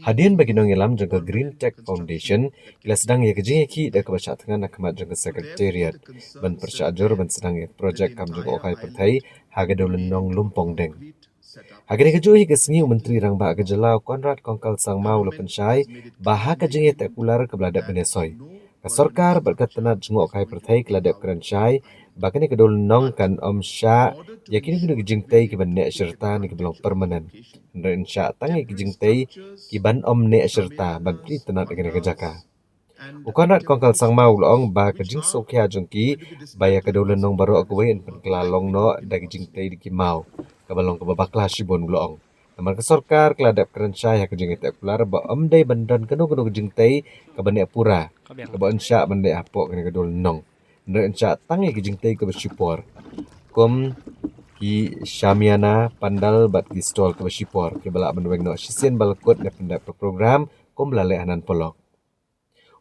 Hadian bagi nong ilam jangka Green Tech Foundation kila sedang ia kejingki dak kebaca tengah nak kemat jangka sekretariat ban persyajur ban sedang ia projek kam jangka okai pertai haga Dewlynnong Lumpongdeng. Haga ni kejuhi ke sengi menteri rang ba kejelau Conrad Sangma Pynshai bah kejing ia tak kular ke beladak benesoi. Kasorkar berkat tenat jengok okai pertai keladap Pynshai bahkan ke Dewlynnong kan Shah yakini kena Jingtei ke ban nek Shirta ni ke belong permanen. Ren Shah tangi ke Jingtei ki ban nek Shirta ban pri tenat kena ke Jaka. Ukanat Sangma ulong ba ke jing sokya jongki baya ke Dewlynnong baru aku wain pen kelalong no dagi Jingtei di kimau ke balong ke babaklah shibon ulong. Namun kesorkar keladap Pynshai ke jing tak kular ba dai bandan keno ke Jingtei ke ban nek pura ke ban Shah ban nek apok kena ke Dewlynnong. Ren Shah tangi ke Jingtei ke bersipor. Kom ki Shamiana pandal bat ki stol ke bersipor ke balak menweng no sisen balkot na pendak program kom lalai anan polok.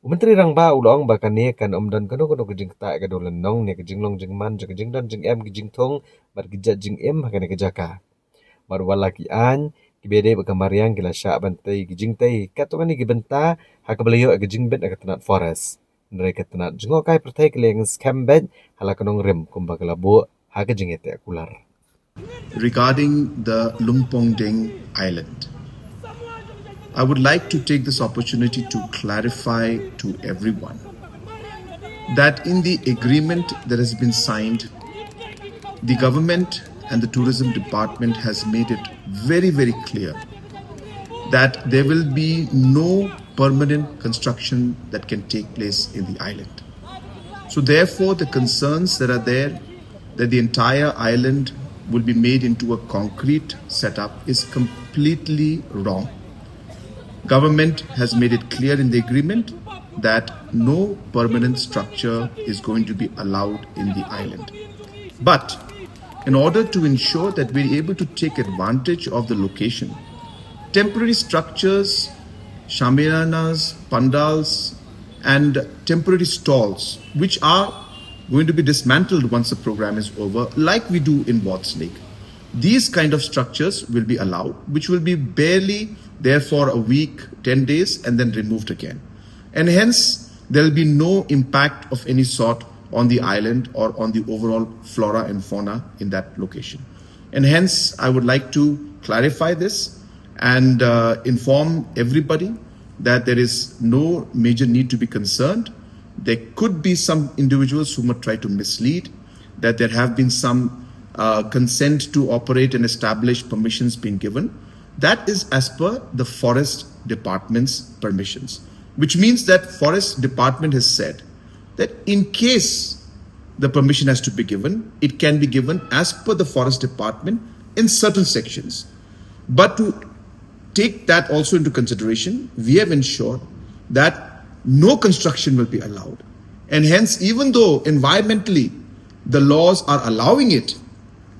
Menteri rang ba ulong bahkan ni kan dan keno ke Jingtei ke Dewlynnong ni ke jinglong jingman ke jingdan jing em ke jingtong bat ke jat jing em kena ke Jaka. Baru walaki an ki bede bekamariang kila Shah bantai ke Jingtei katongan ni ke benta hak beliau ke jingbet ke tenat forest. Mereka tenat jengokai pertai keleng skambet halakanong rem kumba kelabu hak jingete akular. Regarding the Lumpongdeng Island, I would like to take this opportunity to clarify to everyone that in the agreement that has been signed, the government and the tourism department has made it very, very clear that there will be no permanent construction that can take place in the island. So therefore, the concerns that are there that the entire island will be made into a concrete setup is completely wrong. Government has made it clear in the agreement that no permanent structure is going to be allowed in the island. But in order to ensure that we're able to take advantage of the location, temporary structures, shamiyanas, pandals, and temporary stalls, which are going to be dismantled once the program is over, like we do in Watts Lake. These kind of structures will be allowed, which will be barely there for a week, 10 days, and then removed again. And hence, there will be no impact of any sort on the island or on the overall flora and fauna in that location. And hence, I would like to clarify this and inform everybody that there is no major need to be concerned. There could be some individuals who might try to mislead, that there have been some consent to operate and establish permissions being given. That is as per the Forest Department's permissions, which means that Forest Department has said that in case the permission has to be given, it can be given as per the Forest Department in certain sections. But to take that also into consideration, we have ensured that no construction will be allowed. And hence, even though environmentally the laws are allowing it,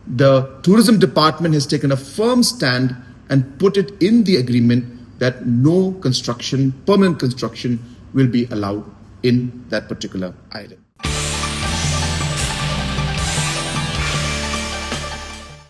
the tourism department has taken a firm stand and put it in the agreement that no construction, permanent construction, will be allowed in that particular island.